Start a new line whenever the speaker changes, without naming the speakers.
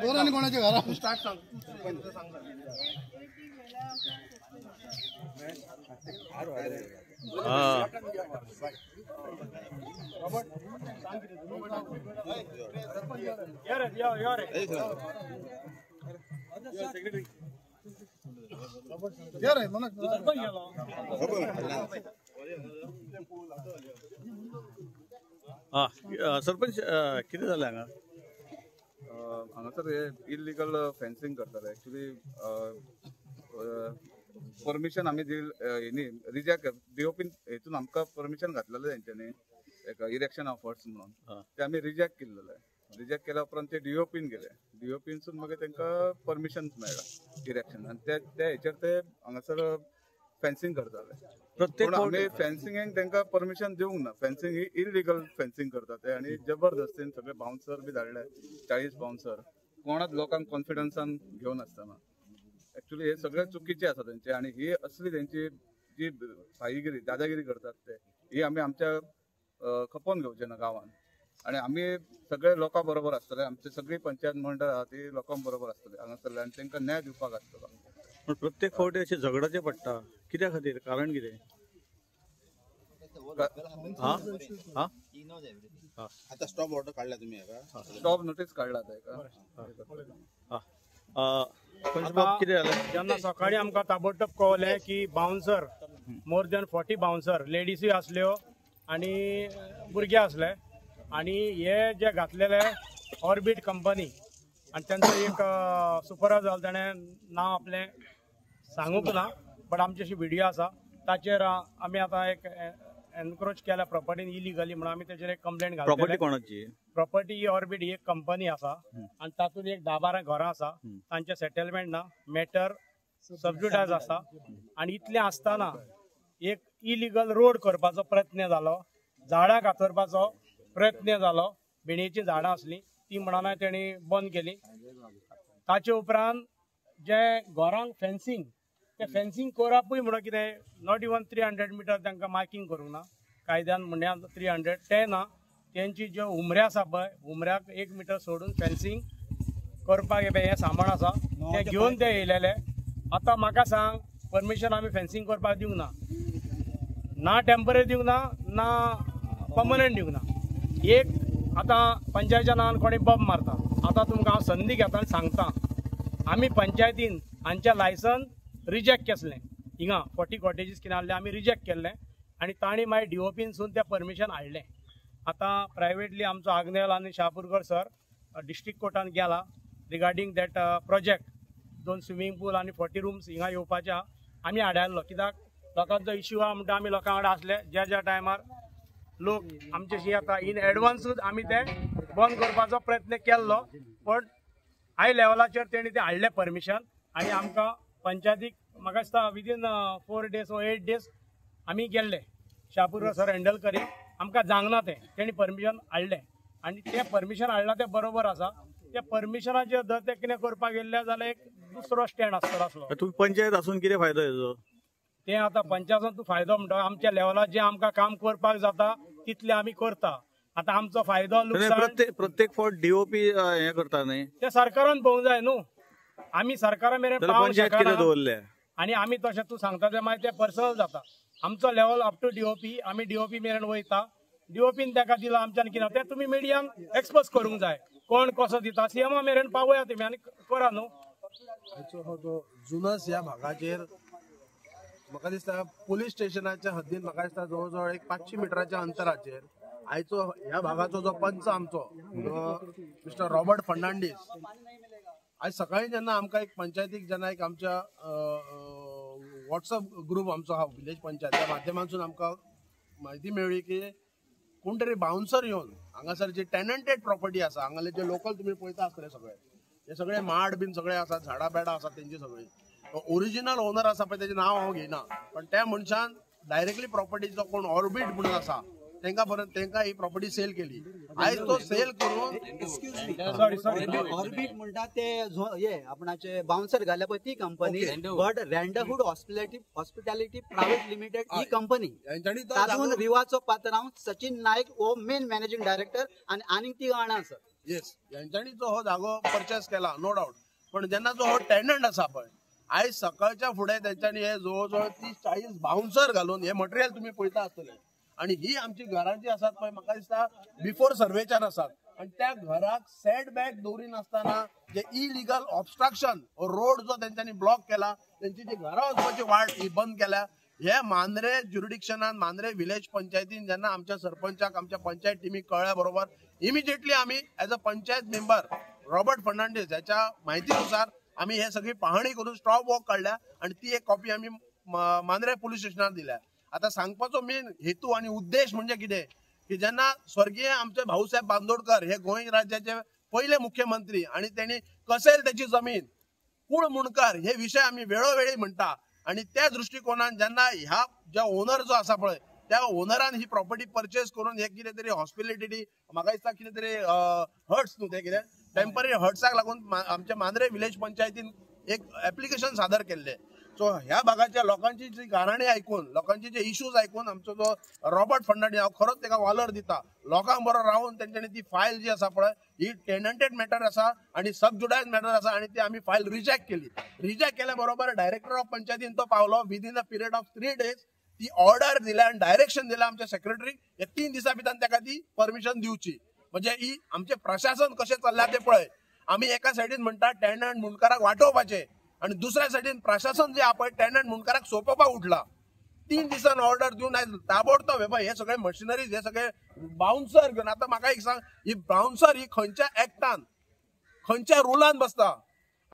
दोरांनी कोणाच्या घरा
स्टार्ट सांग
सरपंच किती झालं हांगा
हांगासर हे इलिगल फेन्सिंग करतात एक्चुअली परमिशन आमी रिजेक्ट डीओपीन हेतून आमकां परमिशन घातलेलें तेंच्यांनी एक इरेक्शन ऑफ वर्ड्स म्हणून ते आमी रिजेक्ट केल्लेले रिजेक्ट केल्या उपरांत ते डीओपीन गेले डीओपीनसून मागीर तांकां परमिशन मेळ्ळा इरेक्शन आनी त्या हेचेर ते हांगासर फेन्सिंग करताले
प्रत्येक
आमी फेन्सिंगेक तांकां परमिशन दिवंक ना फेन्सिंग ही इलिगल फेन्सिंग करतात ते आनी जबरदस्तीन सगळे बाउन्सर बी धाडले 40 बाउन्सर कोणाच लोकांक कॉन्फिडन्सान घेवन आसतना एक्चुअली हे सगळे चुकीचे आसा तेंचे आनी ही असली तेंची जी भाईगिरी दादागिरी करतात ते ही आमी आमच्या खपोवन घेवचे ना गांवांत आनी आमी सगळे लोकां बरोबर आसतले आमची सगळी पंचायत मंडळ आहा ती लोकां बरोबर आसतले हांगासरले आनी तांकां न्याय दिवपाक आसतलो
पण प्रत्येक फावटी अशें झगडाचे पडटा कित्या खातीर कारण कितें
आता स्टॉप ऑर्डर काढला तुम्ही
स्टॉप नोटीस काढला
जेन्ना सकाळी आमकां ताबडतोब कळलें की बाउन्सर मोर दॅन 40 बाउन्सर लेडीजूय आसल्यो आनी भुरगे आसले आनी हे जे घातलेले ऑर्बिट कंपनी आनी तांचो एक सुपरवायझर ताणें नांव आपलें सांगूंक ना बट आमची अशी व्हिडिओ आसा ताचेर आमी आतां एक एनक्रोच केल्या प्रॉपर्टीन इलिगली म्हणून आमी ताचेर एक कंप्लेंट घातली
प्रॉपर्टी कोणाची
प्रॉपर्टी ही ऑर्बिट ही एक कंपनी आसा आनी तातूंत एक 10-12 घरां आसा तांचे सेटलमेंट ना मॅटर सबज्युटायज आसा आनी इतलें आसतना एक इलिगल रोड करपाचो प्रयत्न जालो झाडां कातरपाचो प्रयत्न जालो भेणयेचीं झाडां आसलीं ती म्हणून तेणी बंद केली ताचे उपरांत जे घरांक फेन्सिंग ते फेन्सिंग करपूय म्हणून कितें नॉट इवन 300 मिटर तांकां मार्किंग करूंक ना कायद्यान म्हणल्या 300 ते ना तेंची ज्यो उमऱ्या आसा पळय उमऱ्याक 1 मिटर सोडून फेन्सिंग करपाक हे सामान आसा ते घेवन ते येयलेले आतां म्हाका सांग परमिशन आमी फेन्सिंग करपाक दिवंक ना टेम्पररी दिवंक ना पर्मनंट दिवंक ना एक आतां पंचायतीच्या नांवान कोणी बॉब मारता आतां तुमकां हांव संदी घेता आनी सांगता आमी पंचायतीन हांचे लायसन्स रिजेक्ट केसलें हिंगा 40 कॉटेजीस कितें आहले आमी रिजेक्ट केल्लें आनी तांणी मागीर डीओपीनसून तें परमिशन हाडलें आतां प्रायवेटली आमचो आग्नेल आनी शाहपुरकर सर डिस्ट्रिक्ट कोर्टान गेला रिगार्डींग दॅट प्रोजेक्ट 2 स्विमींग पूल आनी 40 रूम्स हिंगा येवपाचे आहा आमी हाडायल्लो कित्याक लोकांचो इश्यू आहा म्हणटा आमी लोकां कडेन आसले ज्या टायमार लोक आमचेशी येता इन एडवान्सूच आमी ते बंद करपाचो प्रयत्न केल्लो पण हाय लेवलाचेर तेणी ते हाडलें परमिशन आनी आमकां पंचायतीक म्हाका दिसता विदीन 4 days or 8 days आमी गेल्ले शाहपुरकर सर हँडल करी आमकां जांगना तेणी परमिशन हाडलें आनी तें परमिशन हाडलां तें बरोबर आसा त्या परमिशनाचेर जर ते कितें करपाक गेल्ले जाल्यार एक दुसरो स्टँड आसतलो आसलो
तुम्ही पंचायत आसून कितें फायदो हेजो
तें आतां पंचायतीन तूं फायदो म्हणटा आमच्या लेवलार जें आमकां काम करपाक जाता तितलें आमी करता आतां आमचो फायदो
प्रत्येक फावट डीओपी हे करता न्ही
ते सरकारान पळोवंक जाय न्हू आमी सरकारा मेरेन
पंचायत कितें दवरले
आनी आमी तशें तूं सांगता तें मागीर तें पर्सनल जाता आमचो लेवल अप टू डीओपी आमी डीओपी मेरेन वयता डीओपीन ताका दिला आमच्यान कितें तें तुमी मिडियान एक्सपोज करूंक जाय कोण कसो दिता सीएमा मेरेन पावया तुमी आनी करा न्हू
जो जुनस ह्या भागाचेर म्हाका दिसता पुलीस स्टेशनाच्या हद्दीन म्हाका दिसता जवळ जवळ एक 500 मिटराच्या अंतराचेर आयचो ह्या भागाचो जो पंच आमचो मिस्टर रॉबर्ट फर्नांडीस आज सकाळी जेन्ना आमकां एक पंचायतीक जेन्ना एक आमच्या व्हॉट्सअप ग्रुप आमचो हा विलेज पंचायत त्या माध्यमांतसून आमकां म्हायती मेळ्ळी की कोण तरी बाउन्सर येवन हांगासर जी टेनंटेड प्रॉपर्टी आसा हांगाले जे लोकल तुमी पळयता आसतले सगळे हे सगळे माड बीन सगळे आसात झाडां बेडां आसात तेंची सगळी ओरिजिनल ओनर आसा पळय तेजें नांव हांव घेयना पण त्या मनशान डायरेक्टली प्रॉपर्टीचो कोण ऑर्बिट म्हणून आसा तेंका ही प्रॉपर्टी सेल केली आयज तो सेल करून
ऑर्बिट म्हणटा ते हे आपणाचे बाउन्सर घाल्या पळय ती कंपनी बट रँडरहूड हॉस्पिटॅलिटी प्रायव्हेट लिमिटेड ही कंपनी तातूंत रिवाचो पात्रांव सचिन नायक हो मेन मॅनेजिंग डायरेक्टर आनी ती जाणां आसात
येस, यांच्यानी जो हो जागो परचेस केला नो डाऊट, पण जेन्ना जो हो टेनंट आसा पळय, आयज सकाळच्या फुडें त्यांच्यानी हे जवळजवळ 30-40 बाउन्सर घालून हे मटेरियल तुम्ही पळयता आसतले, आणि ही आमची घरां जी आसात पळय म्हाका दिसता बिफोर सर्वेच्यान आसात, आणि त्या घराक सेट बॅक दवरिनासतना जे इलिगल ऑब्स्ट्रक्शन रोड जो त्यांच्यानी ब्लॉक केला, त्यांची जी घरां वचपाची वाट ही बंद केल्या. हे मांद्रे ज्युरिडिक्शनान मांद्रे विलेज पंचायतीन जेन्ना आमच्या सरपंचाक आमच्या पंचायत टीमीक कळ्या बरोबर इमिजिएटली आम्ही as a panchayat member Robert Fernandes याच्या माहितीनुसार आम्ही हे सगळी पाहणी करून स्टॉप वॉक काढल्या, आणि ती एक कॉपी आम्ही मांद्रे पोलीस स्टेशनार दिल्या. आता सांगपाचो मेन हेतू आणि उद्देश म्हणजे कितें की जेन्ना स्वर्गीय आमचे भाऊसाहेब बांदोडकर हे गोंय राज्याचे पहिले मुख्यमंत्री, आणि त्यांनी कसेल त्याची जमीन कूळ मुणकार हे विषय आम्ही वेळोवेळी म्हणता, आणि त्या दृष्टिकोनान जेन्ना ह्या ज्या ओनर जो आसा पळय त्या ओनरान ही प्रॉपर्टी परचेस करून हे कितें तरी हॉस्पिटॅलिटी म्हाका दिसता कितें तरी हट्स न्हू ते कितें टेम्पररी हट्साक लागून आमच्या मांद्रे विलेज पंचायतीन एक ऍप्लिकेशन सादर केल्ले. सो ह्या भागाच्या लोकांची जी गाराणी ऐकून, लोकांचे जे इश्यूज ऐकून आमचो जो रॉबर्ट फर्नांडीस हांव खरोच ताका वालोर दिता, लोकांक बरोबर रावन तेंच्यांनी ती फायल जी आसा पळय ही टेनंटेड मॅटर आसा आणि सबजुडायज मॅटर आसा, आणि ती आम्ही फायल रिजेक्ट केली. रिजेक्ट केल्या बरोबर डायरेक्टर ऑफ पंचायतीन तो पावलो. Within a period of 3 days ती ऑर्डर दिल्या आणि डायरेक्शन दिला आमच्या सेक्रेटरीक, हे 3 दिसां भितर ताका ती परमिशन दिवची. म्हणजे ही आमचे प्रशासन कशें चल्ला ते पळय. आम्ही एका सायडीन म्हणटा टेनंट मुणकाराक वाटोवपाचे, आणि दुसऱ्या सायडीन प्रशासन जे आपण टेनंट मुणकाराक सोंपोवपाक उठला. 3 दिसान ऑर्डर दिवन आयज ताबडतोब हे सगळे मशिनरीज हे सगळे बाउन्सर घेऊन, आता म्हाका एक सांग, ही बाउन्सर ही खंयच्या ऍक्टान खंयच्या रुलान बसता?